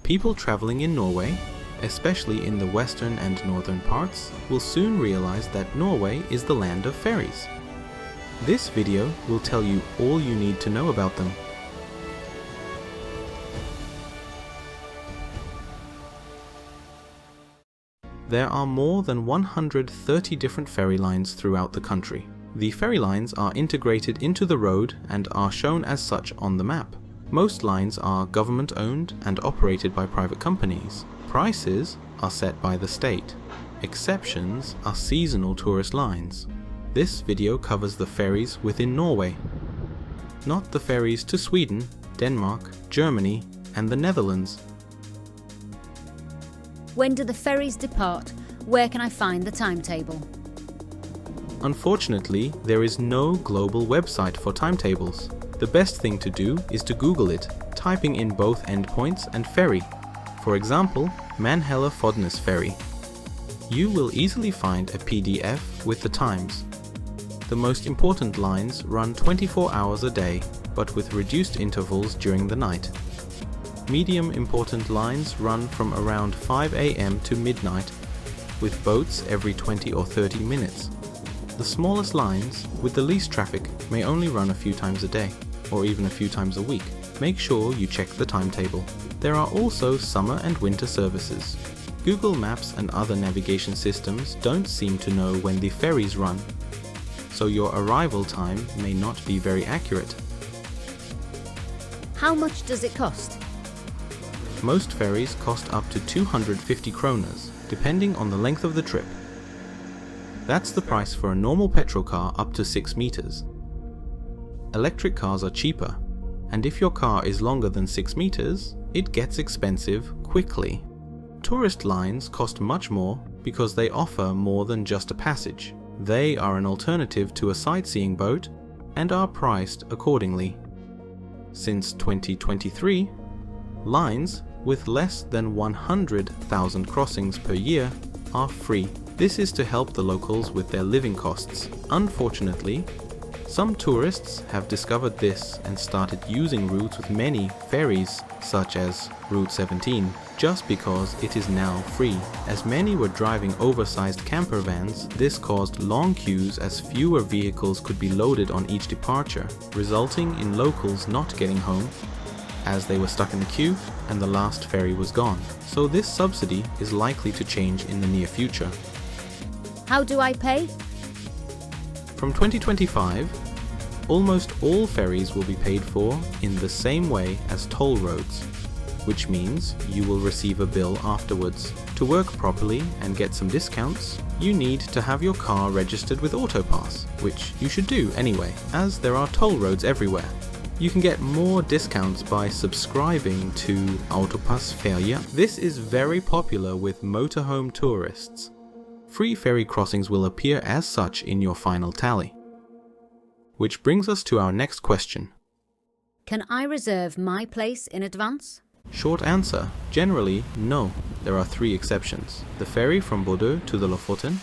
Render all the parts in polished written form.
People traveling in Norway, especially in the western and northern parts, will soon realize that Norway is the land of ferries. This video will tell you all you need to know about them. There are more than 130 different ferry lines throughout the country. The ferry lines are integrated into the road and are shown as such on the map. Most lines are government-owned and operated by private companies. Prices are set by the state. Exceptions are seasonal tourist lines. This video covers the ferries within Norway, not the ferries to Sweden, Denmark, Germany, and the Netherlands. When do the ferries depart? Where can I find the timetable? Unfortunately, there is no global website for timetables. The best thing to do is to Google it, typing in both endpoints and ferry. For example, Manhella Fodnes Ferry. You will easily find a PDF with the times. The most important lines run 24 hours a day, but with reduced intervals during the night. Medium important lines run from around 5 AM to midnight, with boats every 20 or 30 minutes. The smallest lines, with the least traffic, may only run a few times a day, or even a few times a week. Make sure you check the timetable. There are also summer and winter services. Google Maps and other navigation systems don't seem to know when the ferries run, so your arrival time may not be very accurate. How much does it cost? Most ferries cost up to 250 kroners, depending on the length of the trip. That's the price for a normal petrol car up to 6 meters. Electric cars are cheaper, and if your car is longer than 6 meters, it gets expensive quickly. Tourist lines cost much more because they offer more than just a passage. They are an alternative to a sightseeing boat and are priced accordingly. Since 2023, lines with less than 100,000 crossings per year are free. This is to help the locals with their living costs. Unfortunately, some tourists have discovered this and started using routes with many ferries, such as Route 17, just because it is now free. As many were driving oversized camper vans, this caused long queues as fewer vehicles could be loaded on each departure, resulting in locals not getting home as they were stuck in the queue and the last ferry was gone. So this subsidy is likely to change in the near future. How do I pay? From 2025, almost all ferries will be paid for in the same way as toll roads, which means you will receive a bill afterwards. To work properly and get some discounts, you need to have your car registered with Autopass, which you should do anyway, as there are toll roads everywhere. You can get more discounts by subscribing to Autopass Ferry. This is very popular with motorhome tourists. Free ferry crossings will appear as such in your final tally. Which brings us to our next question. Can I reserve my place in advance? Short answer, generally no. There are 3 exceptions. The ferry from Bodø to the Lofoten,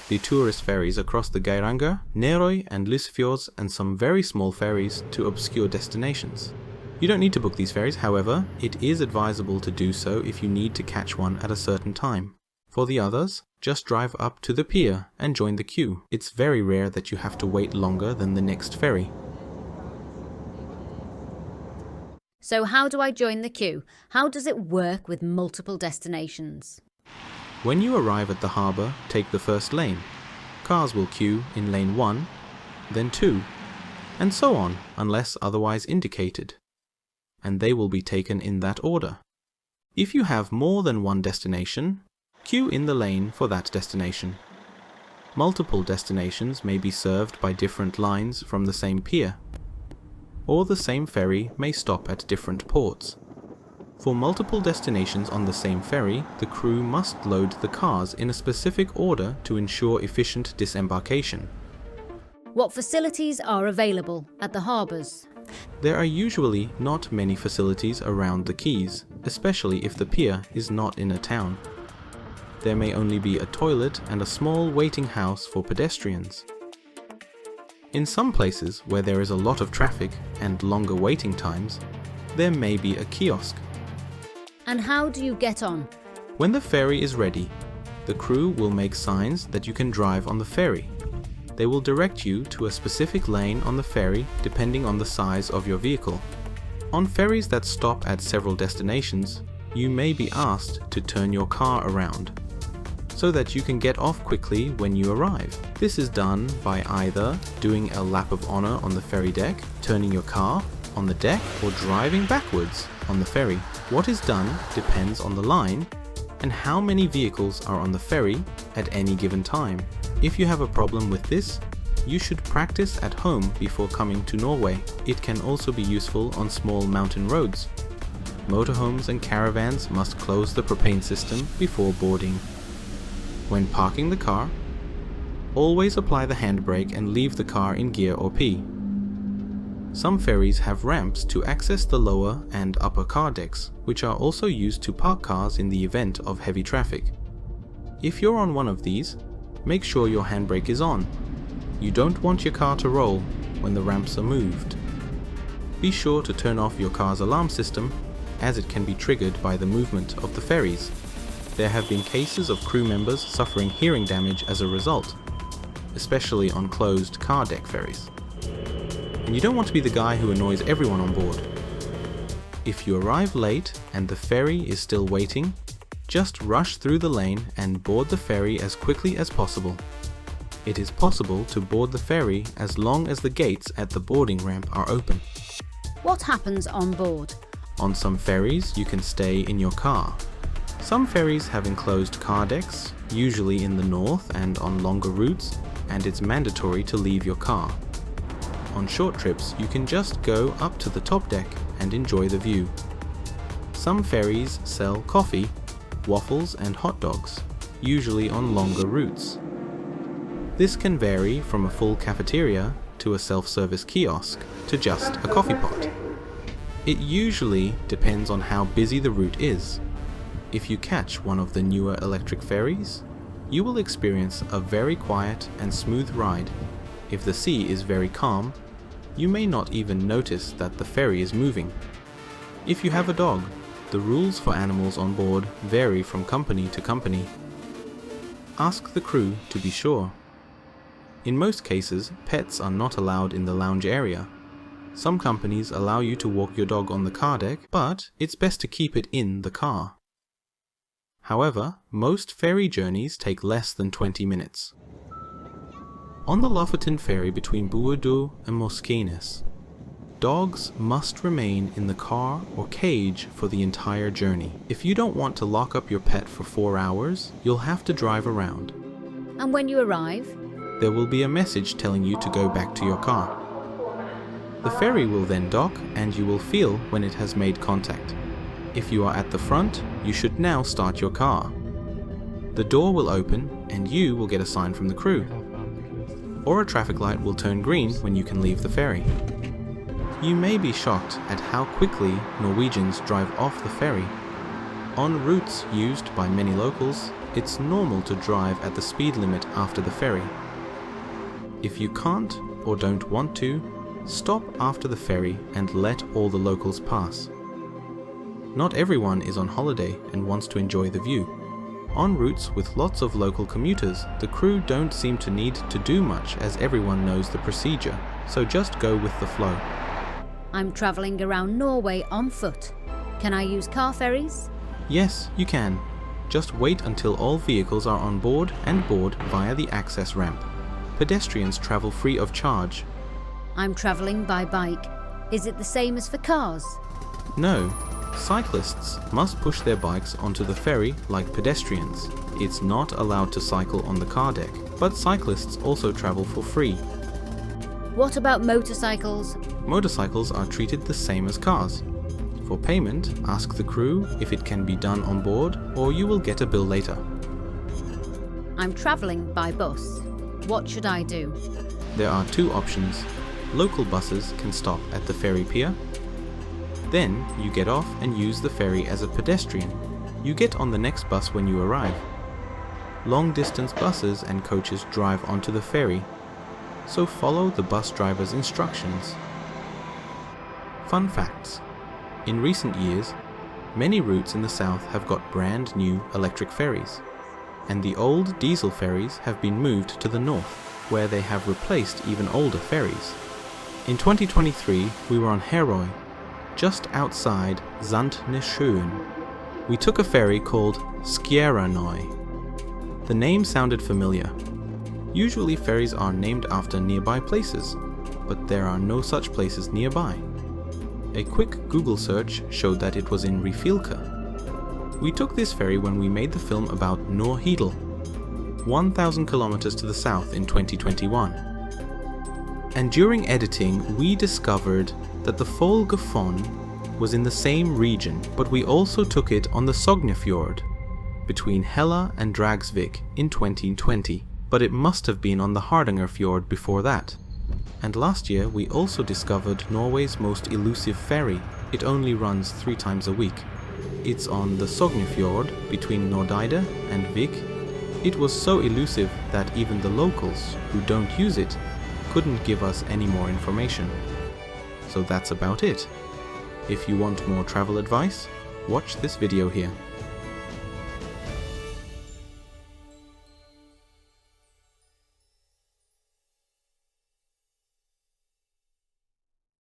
the tourist ferries across the Geiranger, Norway and Fjords, and some very small ferries to obscure destinations. You don't need to book these ferries, however, it is advisable to do so if you need to catch one at a certain time. For the others, just drive up to the pier and join the queue. It's very rare that you have to wait longer than the next ferry. So how do I join the queue? How does it work with multiple destinations? When you arrive at the harbour, take the first lane. Cars will queue in lane 1, then 2, and so on unless otherwise indicated, and they will be taken in that order. If you have more than one destination, queue in the lane for that destination. Multiple destinations may be served by different lines from the same pier, or the same ferry may stop at different ports. For multiple destinations on the same ferry, the crew must load the cars in a specific order to ensure efficient disembarkation. What facilities are available at the harbours? There are usually not many facilities around the quays, especially if the pier is not in a town. There may only be a toilet and a small waiting house for pedestrians. In some places where there is a lot of traffic and longer waiting times, there may be a kiosk. And how do you get on? When the ferry is ready, the crew will make signs that you can drive on the ferry. They will direct you to a specific lane on the ferry depending on the size of your vehicle. On ferries that stop at several destinations, you may be asked to turn your car around so that you can get off quickly when you arrive. This is done by either doing a lap of honor on the ferry deck, turning your car on the deck, or driving backwards on the ferry. What is done depends on the line and how many vehicles are on the ferry at any given time. If you have a problem with this, you should practice at home before coming to Norway. It can also be useful on small mountain roads. Motorhomes and caravans must close the propane system before boarding. When parking the car, always apply the handbrake and leave the car in gear or P. Some ferries have ramps to access the lower and upper car decks, which are also used to park cars in the event of heavy traffic. If you're on one of these, make sure your handbrake is on. You don't want your car to roll when the ramps are moved. Be sure to turn off your car's alarm system, as it can be triggered by the movement of the ferries. There have been cases of crew members suffering hearing damage as a result, especially on closed car deck ferries. And you don't want to be the guy who annoys everyone on board. If you arrive late and the ferry is still waiting, just rush through the lane and board the ferry as quickly as possible. It is possible to board the ferry as long as the gates at the boarding ramp are open. What happens on board? On some ferries, you can stay in your car. Some ferries have enclosed car decks, usually in the north and on longer routes, and it's mandatory to leave your car. On short trips, you can just go up to the top deck and enjoy the view. Some ferries sell coffee, waffles and hot dogs, usually on longer routes. This can vary from a full cafeteria to a self-service kiosk to just a coffee pot. It usually depends on how busy the route is. If you catch one of the newer electric ferries, you will experience a very quiet and smooth ride. If the sea is very calm, you may not even notice that the ferry is moving. If you have a dog, the rules for animals on board vary from company to company. Ask the crew to be sure. In most cases, pets are not allowed in the lounge area. Some companies allow you to walk your dog on the car deck, but it's best to keep it in the car. However, most ferry journeys take less than 20 minutes. On the Lofoten ferry between Buedu and Moskenes, dogs must remain in the car or cage for the entire journey. If you don't want to lock up your pet for 4 hours, you'll have to drive around. And when you arrive? There will be a message telling you to go back to your car. The ferry will then dock and you will feel when it has made contact. If you are at the front, you should now start your car. The door will open and you will get a sign from the crew. Or a traffic light will turn green when you can leave the ferry. You may be shocked at how quickly Norwegians drive off the ferry. On routes used by many locals, it's normal to drive at the speed limit after the ferry. If you can't or don't want to, stop after the ferry and let all the locals pass. Not everyone is on holiday and wants to enjoy the view. On routes with lots of local commuters, the crew don't seem to need to do much as everyone knows the procedure, so just go with the flow. I'm travelling around Norway on foot. Can I use car ferries? Yes, you can. Just wait until all vehicles are on board and board via the access ramp. Pedestrians travel free of charge. I'm travelling by bike. Is it the same as for cars? No. Cyclists must push their bikes onto the ferry like pedestrians. It's not allowed to cycle on the car deck, but cyclists also travel for free. What about motorcycles? Motorcycles are treated the same as cars. For payment, ask the crew if it can be done on board, or you will get a bill later. I'm travelling by bus. What should I do? There are 2 options. Local buses can stop at the ferry pier. Then you get off and use the ferry as a pedestrian. You get on the next bus when you arrive. Long-distance buses and coaches drive onto the ferry, so follow the bus driver's instructions. Fun facts. In recent years, Many routes in the south have got brand new electric ferries, and the old diesel ferries have been moved to the north, where they have replaced even older ferries. In 2023, we were on Herøy, just outside Sandnessjøen. We took a ferry called Skjæranøy. The name sounded familiar. Usually ferries are named after nearby places, but there are no such places nearby. A quick Google search showed that it was in Ryfylke. We took this ferry when we made the film about Nordhydel, 1,000 kilometers to the south in 2021. And during editing, we discovered that the Folgefon was in the same region, but we also took it on the Sognefjord, between Hella and Dragsvik in 2020. But it must have been on the Hardanger Fjord before that. And last year we also discovered Norway's most elusive ferry. It only runs 3 times a week. It's on the Sognefjord between Nordeide and Vik. It was so elusive that even the locals, who don't use it, couldn't give us any more information. So that's about it. If you want more travel advice, watch this video here.